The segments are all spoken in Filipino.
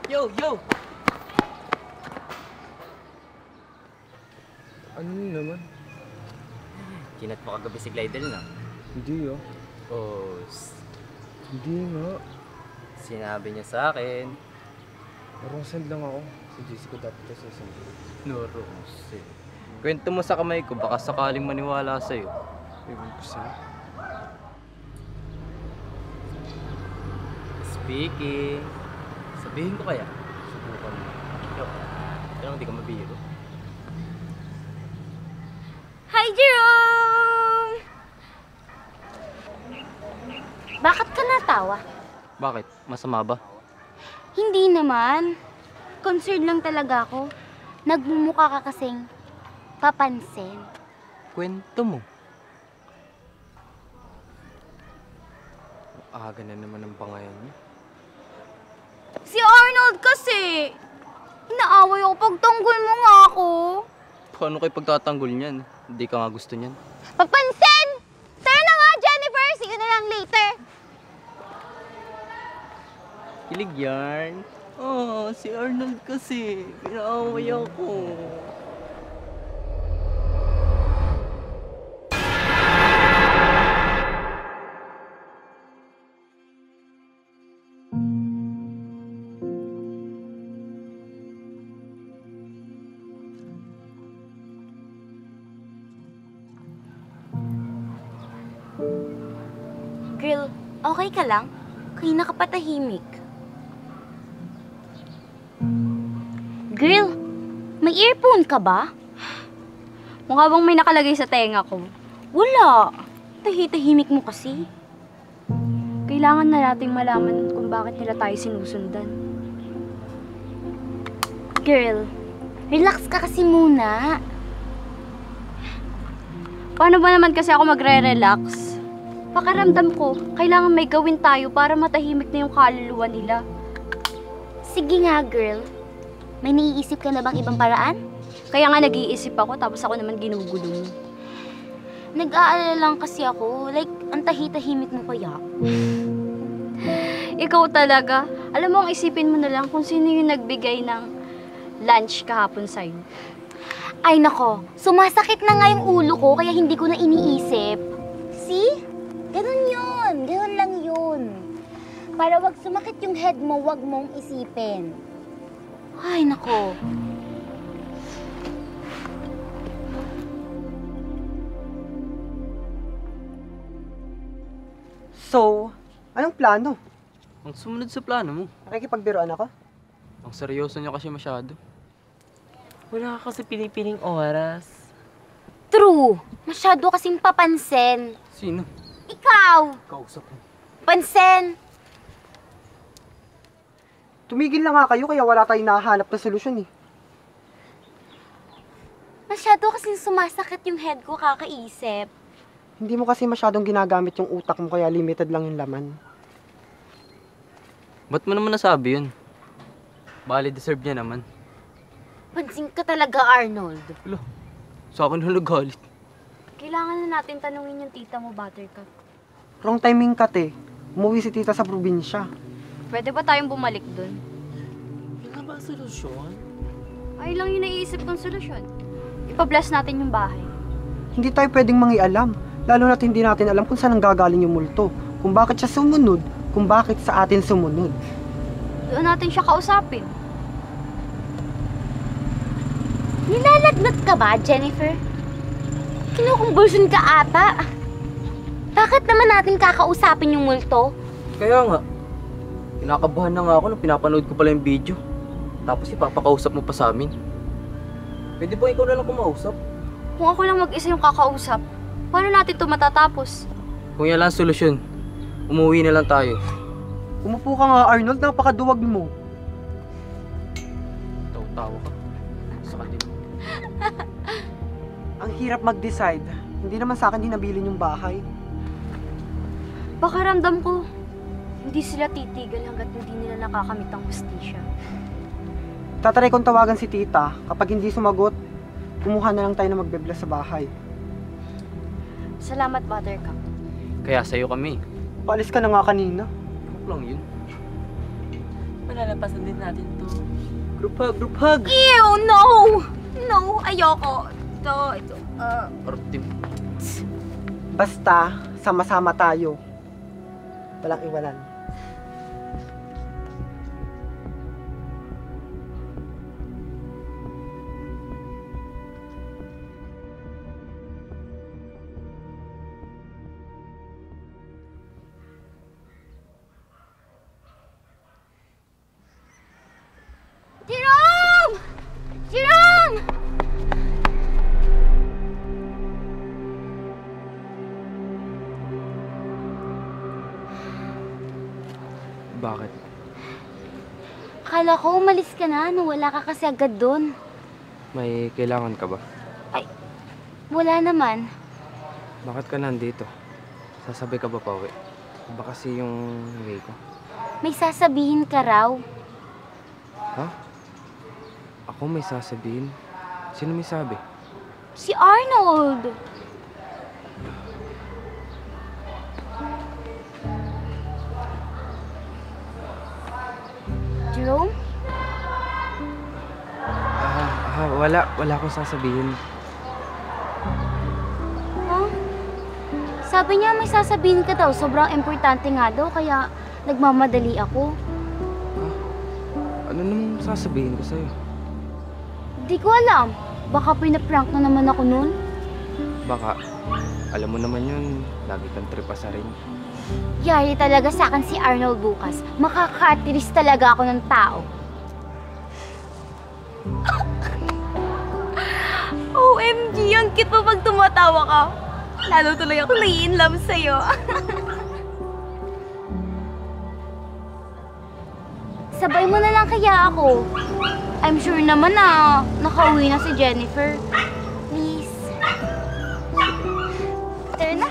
Yo, yo! Ano yun naman? Kinat mo kagabi si Glidel na? Hindi ah. Oh, Hindi nga. sinabi niya sa akin. Parang send lang ako. Si JC ko dapat ito sa send. No, Rose. Kwento mo sa kamay ko, baka sakaling maniwala sa'yo. Ewan ko sa'yo. Speaking. Sabihin ko kaya? Subukan mo. Yo, pero hindi ka mabiro. Hi, Jerome! Bakit ka natawa? Bakit? Masama ba? Hindi naman. Concerned lang talaga ako. Nagmumukha ka kasing papansin. Kwento mo. Aga na naman ang pangayan niya. Si Arnold kasi! Inaaway ako pag tanggol mo nga ako. Paano kayo pagtatanggol niyan? Hindi ka nga gusto niyan. Pagpansin! Tara na nga, Jennifer! See you na lang later. Kilig yarn. Oh, si Arnold kasi. Pinaaway ako. Girl, okay ka lang? Kanina ka patahimik. Girl, may earphone ka ba? Mukha bang may nakalagay sa tenga ko? Wala. Tahimik mo kasi. Kailangan na nating malaman kung bakit nila tayo sinusundan. Girl, relax ka kasi muna. Paano ba naman kasi ako magre-relax? Pakiramdam ko, kailangan may gawin tayo para matahimik na yung kaluluwa nila. Sige nga, girl. May naiisip ka na bang ibang paraan? Kaya nga nag-iisip ako, tapos ako naman ginugulo mo. Nag-aalala lang kasi ako. Like, ang tahimik mo kaya. Ikaw talaga. Alam mo, ang isipin mo na lang kung sino yung nagbigay ng lunch kahapon sa'yo. Ay nako, sumasakit na nga yung ulo ko kaya hindi ko na iniisip. See? Ganun yun. Ganun lang yun. Para wag sumakit yung head mo, wag mong isipin. Ay nako. So, anong plano? Ang sumunod sa plano mo. Nakikipagbiroan ako? Ang seryoso niya kasi masyado. Wala ka kasi pinipiling oras. True. Masyado kasing papansin. Sino? Ikaw! Kausap mo. Pansin! Tumigil na nga kayo kaya wala tayong nahanap na solusyon eh. Masyado kasing sumasakit yung head ko kakaisip. Hindi mo kasi masyadong ginagamit yung utak mo kaya limited lang yung laman. Ba't mo naman nasabi yun? Bali, deserve niya naman. Pansin ka talaga, Arnold. Wala. Sa akin nagalit. Kailangan na natin tanungin yung tita mo, Buttercup. Wrong timing ka te. Umuwi si tita sa probinsya. Pwede ba tayong bumalik dun? Yun nga ba ang solusyon? Ay lang yung naiisip kong solusyon. Ipa-bless natin yung bahay. Hindi tayo pwedeng mangialam. Lalo na't hindi natin alam kung saan nanggagaling yung multo. Kung bakit siya sumunod. Kung bakit sa atin sumunod. Doon natin siya kausapin. Nilalagnat ka ba, Jennifer? Kinukumbulsyon ka ata. Bakit naman natin kakausapin yung multo? Kaya nga. Kinakabahan na nga ako nung pinapanood ko pala yung video. Tapos ipapakausap mo pa sa amin. Pwede ba ikaw na lang kumausap? Kung ako lang mag-isa yung kakausap, paano natin ito matatapos? Kung yan lang ang solusyon, umuwi na lang tayo. Umupo ka nga Arnold, napakaduwag mo. Tawa ka. Sa kanila. Ang hirap mag-decide. Hindi naman sa akin hinabilin yung bahay. Pakiramdam ko, hindi sila titigil hanggat hindi nila nakakamit ang hustisya. Tatry kong tawagan si tita. Kapag hindi sumagot, kumuha na lang tayo na magbe-bless sa bahay. Salamat, Buttercup. Kaya sa'yo kami. Paalis ka na nga kanina. Joke lang yun. Malalampasan din natin to. Group hug, group hug! Ew, no! No, ayoko. Ito. Artim. Basta, sama-sama tayo. Walang iwanan. Jerome! Jerome! Bakit? Akala ko umalis ka na nung wala ka kasi agad doon. May kailangan ka ba? Wala naman. Bakit ka nandito? Sasabay ka ba pauwi? Iba kasi yung way ko. May sasabihin ka raw. Ha? Ako may sasabihin? Sino may sabi? Si Arnold. Jerome? Wala akong sasabihin. Huh? Sabi niya may sasabihin ka daw. Sobrang importante nga daw, kaya nagmamadali ako. Ano namang sasabihin ko sa'yo? Di ko alam. Baka pinaprank na naman ako nun. Baka, alam mo naman yun, lagi kang tripa sa rin. Yari talaga sa akin si Arnold bukas. Makakatiris talaga ako ng tao. OMG, ang cute mo pag tumatawa ka. Lalo tuloy ako nai-inlove sa'yo. Sabay mo na lang kaya ako. I'm sure naman na nakauwi na si Jennifer. Please. Tara na.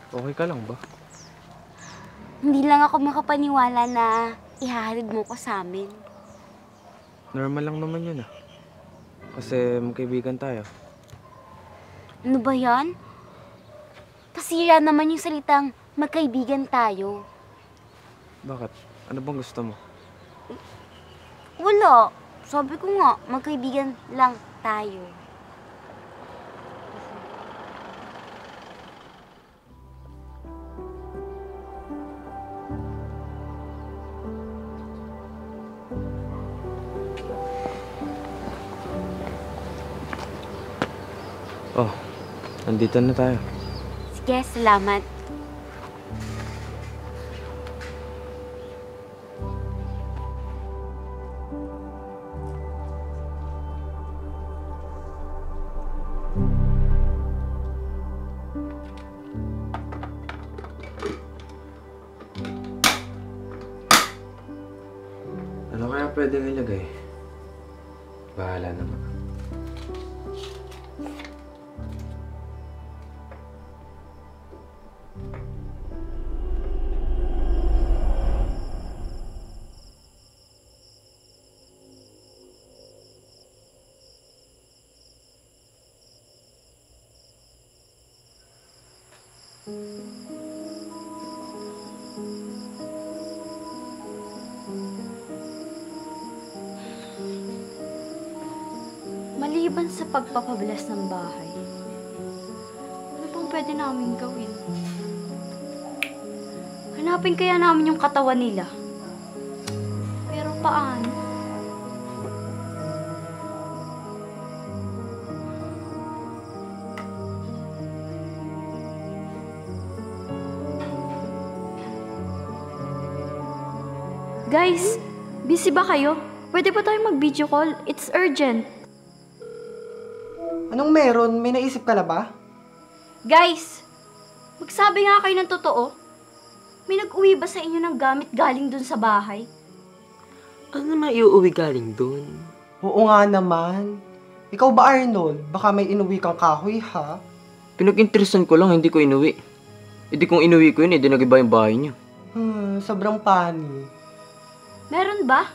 Okay ka lang ba? Hindi lang ako makapaniwala na ihahalid mo ko sa amin. Normal lang naman yun ah. Kasi magkaibigan tayo. Ano ba yan? Kasira naman yung salitang magkaibigan tayo. Bakit? Ano bang gusto mo? Wala. Sabi ko nga, magkaibigan lang tayo. Oh, nandito na tayo. Sige, salamat. Ano kaya pwedeng ilagay? Bahala naman. Maliban sa pagpapabalas ng bahay, ano pang pwede namin gawin? Hanapin kaya namin yung katawan nila. Pero paano? Guys, busy ba kayo? Pwede ba tayo mag-video call? It's urgent. Anong meron? May naisip ka na ba? Guys, magsabi nga kayo ng totoo. May nag-uwi ba sa inyo ng gamit galing dun sa bahay? Ano naman iuwi galing dun? Oo nga naman. Ikaw ba, Arnold? Baka may inuwi kang kahoy, ha? Pinag-interesan ko lang, hindi ko inuwi. Hindi kung inuwi ko yun, hindi nag-iba yung bahay niyo. Sobrang pani. Meron ba?